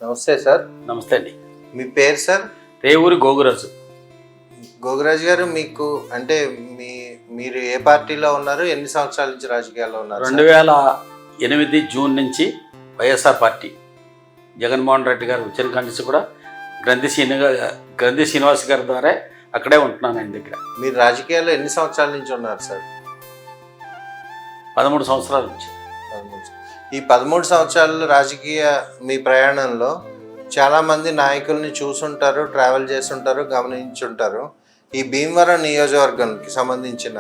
నమస్తే సార్. నమస్తే అండి. మీ పేరు సార్? రేవూరి గోగురాజు. గోగురాజు గారు, మీకు అంటే మీరు ఏ పార్టీలో ఉన్నారు? ఎన్ని సంవత్సరాల నుంచి రాజకీయాల్లో ఉన్నారు? 2008 జూన్ నుంచి వైఎస్ఆర్ పార్టీ. జగన్మోహన్ రెడ్డి గారు వచ్చిన కండిసి కూడా గ్రంథి శ్రీనివాస్ గారి ద్వారా అక్కడే ఉంటున్నాను ఆయన దగ్గర. మీరు రాజకీయాల్లో ఎన్ని సంవత్సరాల నుంచి ఉన్నారు సార్? 13 సంవత్సరాల నుంచి. ఈ 13 సంవత్సరాల రాజకీయ మీ ప్రయాణంలో చాలామంది నాయకుల్ని చూసుంటారు, ట్రావెల్ చేస్తుంటారు, గమనించుంటారు. ఈ భీమవరం నియోజకవర్గానికి సంబంధించిన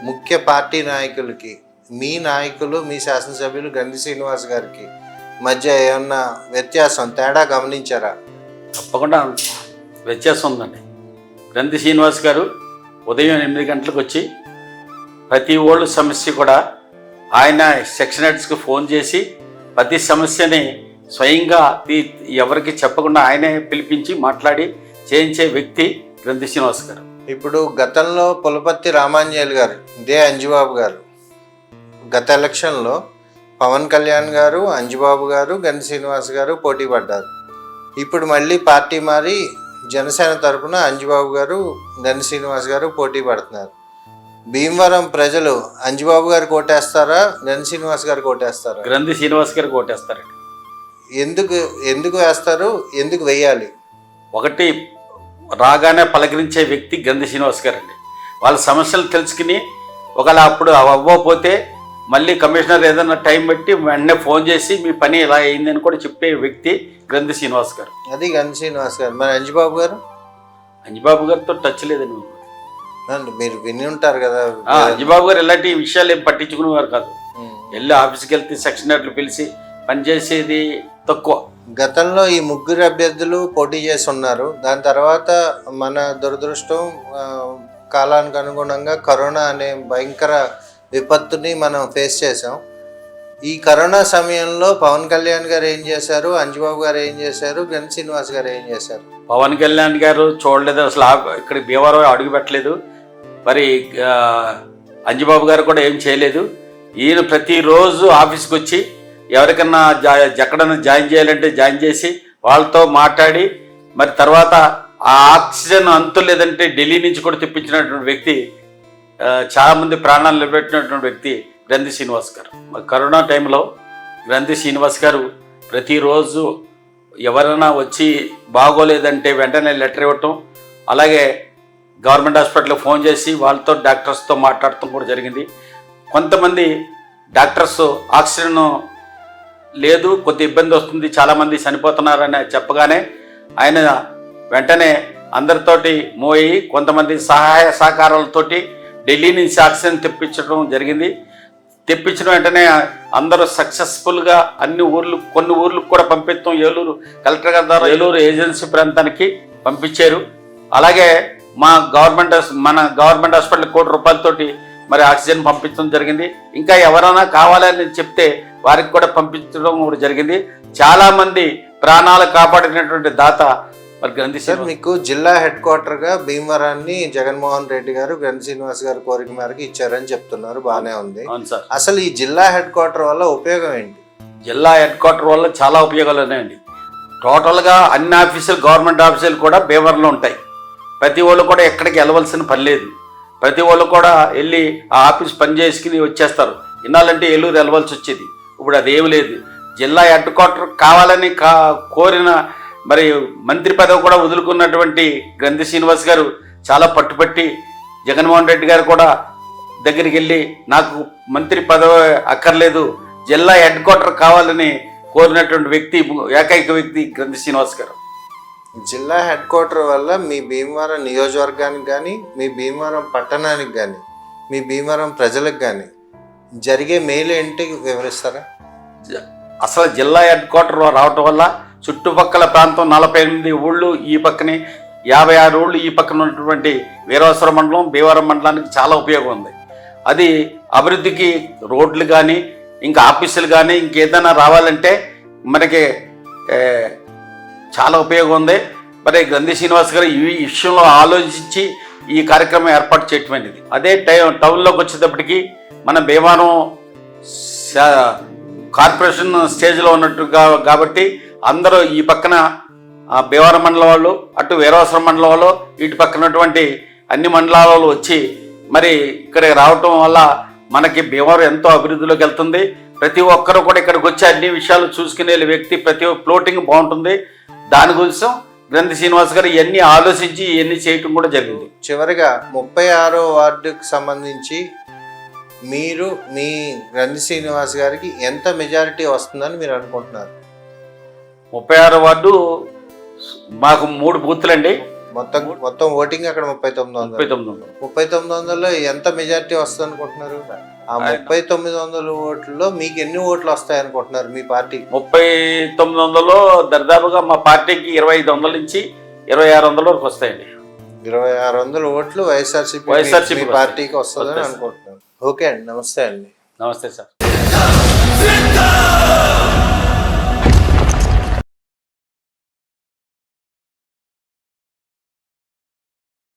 ముఖ్య పార్టీ నాయకులకి, మీ నాయకులు, మీ శాసనసభ్యులు గ్రంథి శ్రీనివాస్ గారికి మధ్య ఏమన్నా వ్యత్యాసం, తేడా గమనించారా? తప్పకుండా వ్యత్యాసం ఉందండి. గ్రంథి శ్రీనివాస్ గారు ఉదయం 8 గంటలకు వచ్చి ప్రతి ఓళ్ళు సమస్య కూడా ఆయన సెక్షన్ హెడ్స్కి ఫోన్ చేసి ప్రతి సమస్యని స్వయంగా ఎవరికి చెప్పకుండా ఆయనే పిలిపించి మాట్లాడి చేయించే వ్యక్తి గ్రంథి శ్రీనివాస్ గారు. ఇప్పుడు గతంలో పులపర్తి రామాంజనేయులు గారు, ఇదే అంజుబాబు గారు, గత ఎలక్షన్లో పవన్ కళ్యాణ్ గారు, అంజుబాబు గారు, గ్రంథి శ్రీనివాస్ గారు పోటీ పడ్డారు. ఇప్పుడు మళ్ళీ పార్టీ మారి జనసేన తరఫున అంజుబాబు గారు, గ్రంథి శ్రీనివాస్ గారు పోటీ పడుతున్నారు. భీమవరం ప్రజలు అంజుబాబు గారు కోటేస్తారా, గ్రంథి శ్రీనివాస్ గారు కోటేస్తారా? గ్రంథి శ్రీనివాస్ గారు కోటేస్తారండి. ఎందుకు వేస్తారు? ఎందుకు వేయాలి? ఒకటి, రాగానే పలకరించే వ్యక్తి గ్రంథి శ్రీనివాస్ గారు అండి. వాళ్ళ సమస్యలు తెలుసుకుని ఒకవేళ అప్పుడు అవ్వకపోతే మళ్ళీ కమిషనర్ ఏదైనా టైం బట్టి వెంటనే ఫోన్ చేసి మీ పని ఇలా అయిందని కూడా చెప్పే వ్యక్తి గ్రంథి శ్రీనివాస్ గారు. అది గ్రంథి శ్రీనివాస్ గారు. మరి అంజుబాబు గారు? అంజుబాబు గారితో టచ్ లేదండి. మీరు విని ఉంటారు కదా. అంజుబాబు గారు ఇలాంటి విషయాలు ఏం పట్టించుకునేవారు కాదు. వెళ్ళి ఆఫీస్కి వెళ్తే సెక్షన్ హెడ్లు పిలిచి పనిచేసేది తక్కువ. గతంలో ఈ ముగ్గురు అభ్యర్థులు పోటీ చేసి ఉన్నారు. దాని తర్వాత మన దురదృష్టం, కాలానికి అనుగుణంగా కరోనా అనే భయంకర విపత్తుని మనం ఫేస్ చేసాం. ఈ కరోనా సమయంలో పవన్ కళ్యాణ్ గారు ఏం చేశారు, అంజుబాబు గారు ఏం చేశారు, గ్రంథి శ్రీనివాస్ గారు ఏం చేశారు? పవన్ కళ్యాణ్ గారు చూడలేదు, అసలు ఇక్కడ భీమవరం అడుగు పెట్టలేదు. మరి అంజుబాబు గారు కూడా ఏం చేయలేదు. ఈయన ప్రతిరోజు ఆఫీస్కి వచ్చి ఎవరికన్నా ఎక్కడన్నా జాయిన్ చేయాలంటే జాయిన్ చేసి వాళ్ళతో మాట్లాడి, మరి తర్వాత ఆ ఆక్సిజన్ అంతు లేదంటే ఢిల్లీ నుంచి కూడా తెప్పించినటువంటి వ్యక్తి, చాలామంది ప్రాణాలు నిలబెట్టినటువంటి వ్యక్తి గ్రంథి శ్రీనివాస్ గారు. కరోనా టైంలో గ్రంథి శ్రీనివాస్ గారు ప్రతిరోజు ఎవరైనా వచ్చి బాగోలేదంటే వెంటనే లెటర్ ఇవ్వటం, అలాగే గవర్నమెంట్ హాస్పిటల్కి ఫోన్ చేసి వాళ్ళతో డాక్టర్స్తో మాట్లాడటం కూడా జరిగింది. కొంతమంది డాక్టర్స్ ఆక్సిజన్ లేదు, కొద్ది ఇబ్బంది వస్తుంది, చాలామంది చనిపోతున్నారని చెప్పగానే ఆయన వెంటనే అందరితోటి మోయి కొంతమంది సహాయ సహకారాలతోటి ఢిల్లీ నుంచి ఆక్సిజన్ తెప్పించడం జరిగింది. తెప్పించిన వెంటనే అందరూ సక్సెస్ఫుల్గా కొన్ని ఊర్లకు కూడా పంపిస్తాం. ఏలూరు కలెక్టర్ గారి ద్వారా ఏలూరు ఏజెన్సీ ప్రాంతానికి పంపించారు. అలాగే మన గవర్నమెంట్ హాస్పిటల్ ₹1,00,00,000 మరి ఆక్సిజన్ పంపించడం జరిగింది. ఇంకా ఎవరైనా కావాలని చెప్తే వారికి కూడా పంపించడం కూడా జరిగింది. చాలామంది ప్రాణాలు కాపాడినటువంటి దాత మరి గ్రంథి. సార్, మీకు జిల్లా హెడ్ క్వార్టర్గా భీమవరాన్ని జగన్మోహన్ రెడ్డి గారు గ్రంథి శ్రీనివాస్ గారి కోరిక మేరకు ఇచ్చారని చెప్తున్నారు. బాగానే ఉంది. అవును సార్. అసలు ఈ జిల్లా హెడ్ క్వార్టర్ వల్ల ఉపయోగం ఏంటి? జిల్లా హెడ్ క్వార్టర్ వల్ల చాలా ఉపయోగాలు ఉన్నాయండి. టోటల్గా అన్ని ఆఫీసులు, గవర్నమెంట్ ఆఫీసులు కూడా భీమవరంలో ఉంటాయి. ప్రతి వాళ్ళు కూడా ఎక్కడికి వెళ్ళవలసిన పని లేదు. ప్రతి వాళ్ళు కూడా వెళ్ళి ఆ ఆఫీస్ పని చేసుకుని వచ్చేస్తారు. ఇన్నాళ్ళంటే ఏలూరు వెళ్ళవలసి వచ్చేది, ఇప్పుడు అదేమి లేదు. జిల్లా హెడ్ క్వార్టర్ కావాలని కోరిన మరి మంత్రి పదవి కూడా వదులుకున్నటువంటి గ్రంథి శ్రీనివాస్ గారు చాలా పట్టుపట్టి జగన్మోహన్ రెడ్డి గారు కూడా దగ్గరికి వెళ్ళి నాకు మంత్రి పదవి అక్కర్లేదు, జిల్లా హెడ్ క్వార్టర్ కావాలని కోరినటువంటి వ్యక్తి, ఏకైక వ్యక్తి గ్రంథి శ్రీనివాస్ గారు. జిల్లా హెడ్ క్వార్టర్ వల్ల మీ భీమవరం నియోజకవర్గానికి కానీ, మీ భీమవరం పట్టణానికి కానీ, మీ భీమవరం ప్రజలకు కానీ జరిగే మేలు ఏంటి వివరిస్తారా? అసలు జిల్లా హెడ్ క్వార్టర్ రావటం వల్ల చుట్టుపక్కల ప్రాంతం 48 ఊళ్ళు ఈ పక్కనే, 56 ఊళ్ళు ఈ పక్కన ఉన్నటువంటి వీరవసరం మండలం, భీమవరం మండలానికి చాలా ఉపయోగం ఉంది. అది అభివృద్ధికి రోడ్లు కానీ, ఇంకా ఆఫీసులు కానీ, ఇంకేదైనా రావాలంటే మనకి చాలా ఉపయోగం ఉంది. మరి గ్రంథి శ్రీనివాస్ గారు ఈ విషయంలో ఆలోచించి ఈ కార్యక్రమం ఏర్పాటు చేయటమైనది. అదే టౌన్లోకి వచ్చేటప్పటికి మన భీమవరం కార్పొరేషన్ స్టేజ్లో ఉన్నట్టుగా కాబట్టి అందరూ ఈ పక్కన భీమవరం మండలం వాళ్ళు, అటు వీరవసరం మండలం వాళ్ళు, ఇటు పక్కనటువంటి అన్ని మండలాల వాళ్ళు వచ్చి మరి ఇక్కడికి రావటం వల్ల మనకి భీమవరం ఎంతో అభివృద్ధిలోకి వెళ్తుంది. ప్రతి ఒక్కరు కూడా ఇక్కడికి వచ్చి అన్ని విషయాలు చూసుకునే వ్యక్తి, ప్రతి ఫ్లోటింగ్ బాగుంటుంది. దాని గురించి గ్రంథి శ్రీనివాస్ గారు ఇవన్నీ ఆలోచించి ఇవన్నీ చేయటం కూడా జరిగింది. చివరిగా 36వ వార్డుకు సంబంధించి మీరు మీ గ్రంథి శ్రీనివాస్ గారికి ఎంత మెజారిటీ వస్తుందని మీరు అనుకుంటున్నారు? 36వ వార్డు మాకు 3 బూత్లండి. మొత్తం ఓటింగ్ అక్కడ 3900 ఎంత మెజారిటీ వస్తుంది అనుకుంటున్నారు? ఆ 3900 ఓట్లలో మీకు ఎన్ని ఓట్లు వస్తాయి అనుకుంటున్నారు మీ పార్టీ? 3900లో దర్దాపుగా మా పార్టీకి 2500 నుంచి 2600 వరకు వస్తాయండి. 2600 ఓట్లు వైఎస్ఆర్సీపీ పార్టీకి వస్తుందని అనుకుంటున్నాను. ఓకే అండి, నమస్తే అండి. నమస్తే సార్.